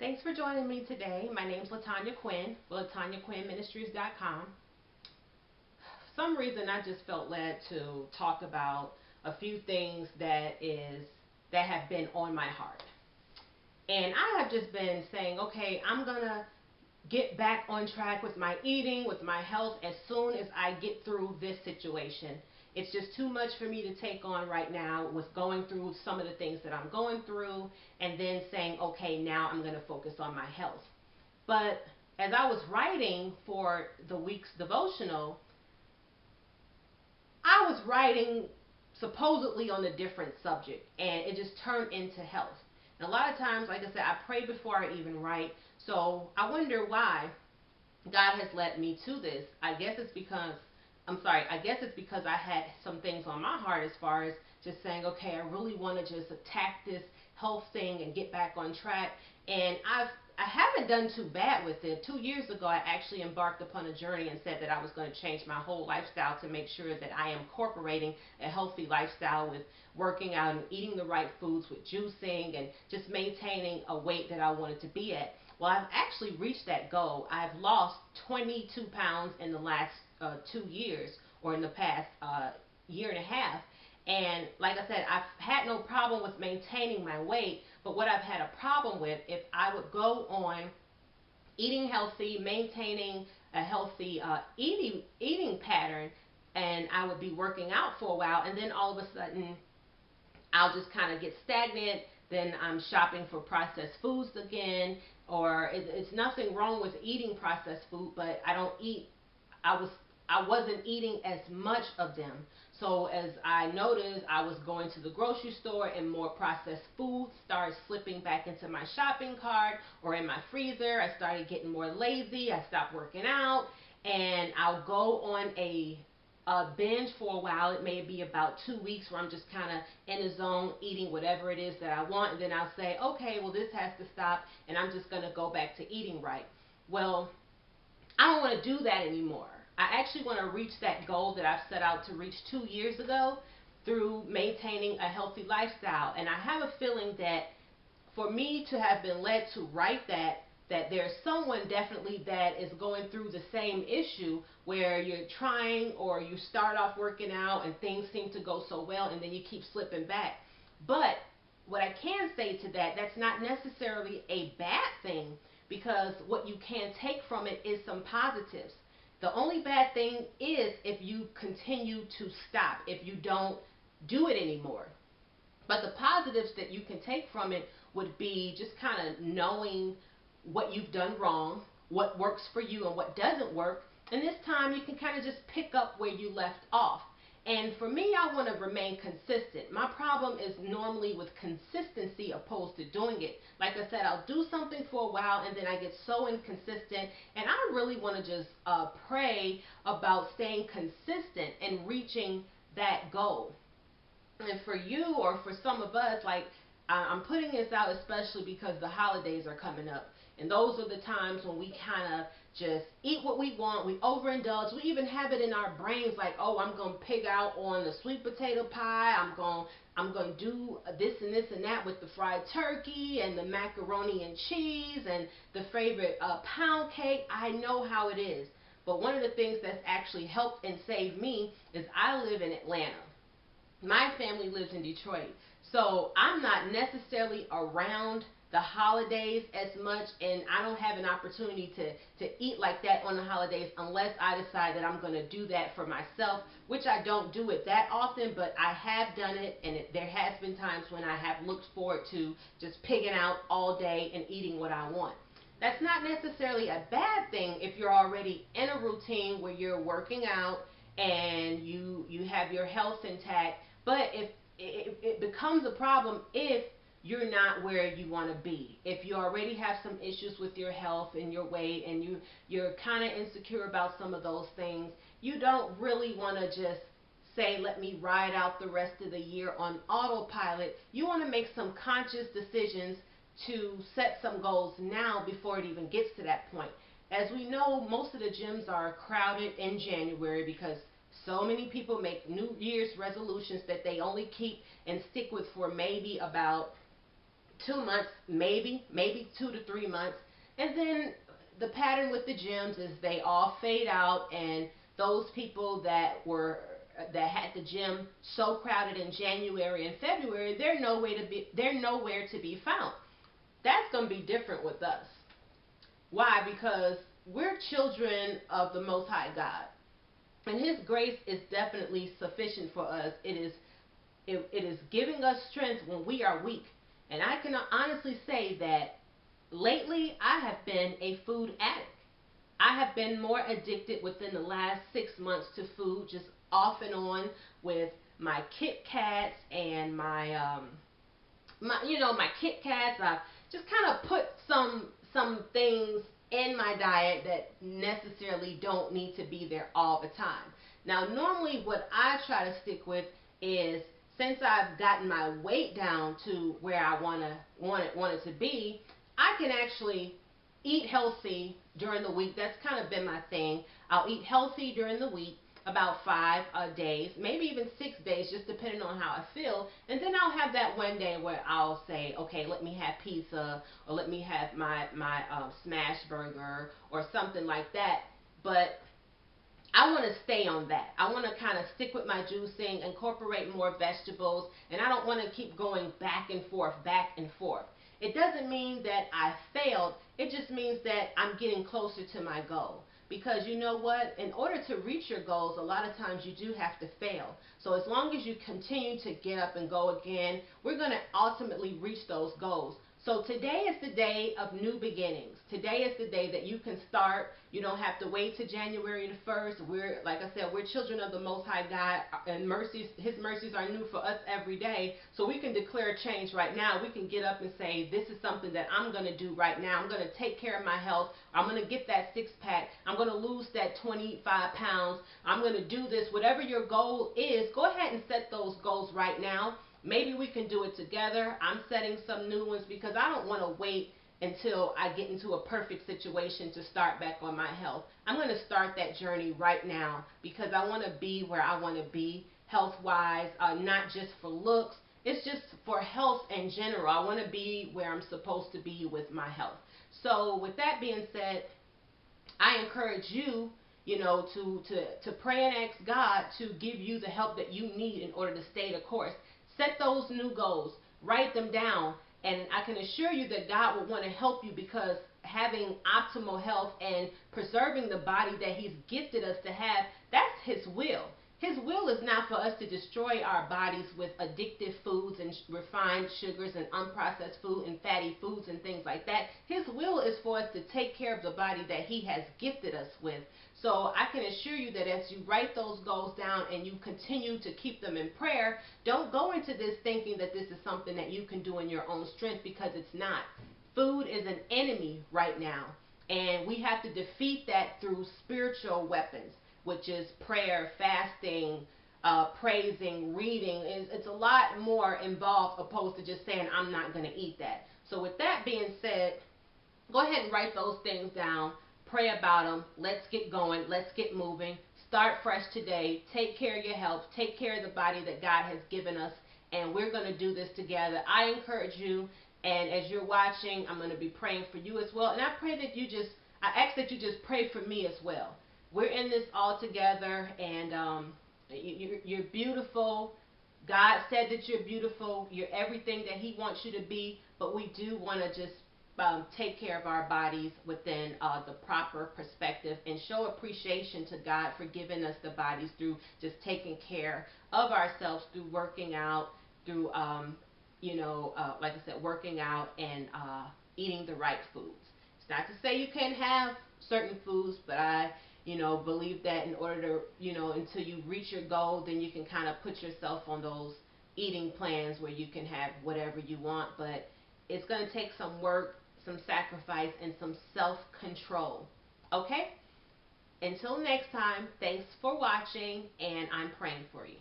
Thanks for joining me today. My name's LaTanya Quinn with LaTanyaQuinnMinistries.com. For some reason, I just felt led to talk about a few things that have been on my heart. And I have just been saying, okay, I'm going to get back on track with my eating, with my health, as soon as I get through this situation. It's just too much for me to take on right now with going through some of the things that I'm going through and then saying, okay, now I'm going to focus on my health. But as I was writing for the week's devotional, I was writing supposedly on a different subject, and it just turned into health. And a lot of times, like I said, I pray before I even write, so I wonder why God has led me to this. I guess it's because I had some things on my heart as far as just saying, okay, I really want to just attack this health thing and get back on track. And I haven't done too bad with it. 2 years ago, I actually embarked upon a journey and said that I was going to change my whole lifestyle to make sure that I am incorporating a healthy lifestyle with working out and eating the right foods, with juicing and just maintaining a weight that I wanted to be at. Well, I've actually reached that goal. I've lost 22 pounds in the last 2 years, or in the past year and a half. And like I said, I've had no problem with maintaining my weight, but what I've had a problem with, if I would go on eating healthy, maintaining a healthy eating pattern, and I would be working out for a while, and then all of a sudden I'll just kind of get stagnant. Then I'm shopping for processed foods again, or it's nothing wrong with eating processed food, but I don't eat. I wasn't eating as much of them. So as I noticed, I was going to the grocery store and more processed foods started slipping back into my shopping cart or in my freezer. I started getting more lazy. I stopped working out, and I'll go on a binge for a while. It may be about 2 weeks where I'm just kind of in a zone eating whatever it is that I want, and then I'll say, okay, well, this has to stop, and I'm just going to go back to eating right. Well, I don't want to do that anymore. I actually want to reach that goal that I've set out to reach 2 years ago through maintaining a healthy lifestyle. And I have a feeling that for me to have been led to write that there's someone definitely that is going through the same issue where you're trying, or you start off working out and things seem to go so well and then you keep slipping back. But what I can say to that, that's not necessarily a bad thing, because what you can take from it is some positives. The only bad thing is if you continue to stop, if you don't do it anymore. But the positives that you can take from it would be just kind of knowing what you've done wrong, what works for you and what doesn't work. And this time you can kind of just pick up where you left off. And for me, I want to remain consistent. My problem is normally with consistency opposed to doing it. Like I said, I'll do something for a while and then I get so inconsistent. And I really want to just pray about staying consistent and reaching that goal. And for you, or for some of us, like, I'm putting this out especially because the holidays are coming up. And those are the times when we kind of just eat what we want. We overindulge. We even have it in our brains like, oh, I'm going to pig out on the sweet potato pie. I'm going to do this and this and that with the fried turkey and the macaroni and cheese and the favorite pound cake. I know how it is. But one of the things that's actually helped and saved me is I live in Atlanta. My family lives in Detroit. So I'm not necessarily around the holidays as much, and I don't have an opportunity to eat like that on the holidays unless I decide that I'm going to do that for myself, which I don't do it that often, but I have done it, and there has been times when I have looked forward to just pigging out all day and eating what I want. That's not necessarily a bad thing if you're already in a routine where you're working out and you have your health intact, but if it becomes a problem if you're not where you want to be. If you already have some issues with your health and your weight, and you're kind of insecure about some of those things, you don't really want to just say, let me ride out the rest of the year on autopilot. You want to make some conscious decisions to set some goals now before it even gets to that point. As we know, most of the gyms are crowded in January because so many people make New Year's resolutions that they only keep and stick with for maybe about 2 months, maybe 2 to 3 months. And then the pattern with the gyms is they all fade out, and those people that had the gym so crowded in January and February, they're nowhere to be found. That's going to be different with us. Why? Because we're children of the Most High God, and His grace is definitely sufficient for us. It is giving us strength when we are weak. And I can honestly say that lately I have been a food addict. I have been more addicted within the last 6 months to food, just off and on with my Kit Kats and my Kit Kats. I've just kind of put some things in my diet that necessarily don't need to be there all the time. Now, normally what I try to stick with is, since I've gotten my weight down to where I want it to be, I can actually eat healthy during the week. That's kind of been my thing. I'll eat healthy during the week, about 5 days, maybe even 6 days, just depending on how I feel. And then I'll have that one day where I'll say, okay, let me have pizza, or let me have my smash burger or something like that. But I want to stay on that. I want to kind of stick with my juicing, incorporate more vegetables, and I don't want to keep going back and forth, back and forth. It doesn't mean that I failed. It just means that I'm getting closer to my goal. Because you know what? In order to reach your goals, a lot of times you do have to fail. So as long as you continue to get up and go again, we're going to ultimately reach those goals. So today is the day of new beginnings. Today is the day that you can start. You don't have to wait to January the 1st. Like I said, we're children of the Most High God, and His mercies are new for us every day. So we can declare change right now. We can get up and say, this is something that I'm going to do right now. I'm going to take care of my health. I'm going to get that six-pack. I'm going to lose that 25 pounds. I'm going to do this. Whatever your goal is, go ahead and set those goals right now. Maybe we can do it together. I'm setting some new ones because I don't want to wait until I get into a perfect situation to start back on my health. I'm going to start that journey right now because I want to be where I want to be health-wise, not just for looks. It's just for health in general. I want to be where I'm supposed to be with my health. So with that being said, I encourage you, to pray and ask God to give you the help that you need in order to stay the course. Set those new goals, write them down, and I can assure you that God will want to help you, because having optimal health and preserving the body that He's gifted us to have, that's His will. His will is not for us to destroy our bodies with addictive foods and refined sugars and unprocessed food and fatty foods and things like that. His will is for us to take care of the body that He has gifted us with. So I can assure you that as you write those goals down and you continue to keep them in prayer, don't go into this thinking that this is something that you can do in your own strength, because it's not. Food is an enemy right now, and we have to defeat that through spiritual weapons, which is prayer, fasting, praising, reading. It's a lot more involved opposed to just saying, I'm not going to eat that. So with that being said, go ahead and write those things down. Pray about them. Let's get going. Let's get moving. Start fresh today. Take care of your health. Take care of the body that God has given us. And we're going to do this together. I encourage you. And as you're watching, I'm going to be praying for you as well. And I ask that you just pray for me as well. We're in this all together, and you're beautiful. God said that you're beautiful. You're everything that He wants you to be, but we do want to just take care of our bodies within the proper perspective, and show appreciation to God for giving us the bodies through just taking care of ourselves, through working out, through, like I said, working out and eating the right foods. It's not to say you can't have certain foods, but I believe that in order to, until you reach your goal, then you can kind of put yourself on those eating plans where you can have whatever you want. But it's going to take some work, some sacrifice, and some self-control. Okay? Until next time, thanks for watching, and I'm praying for you.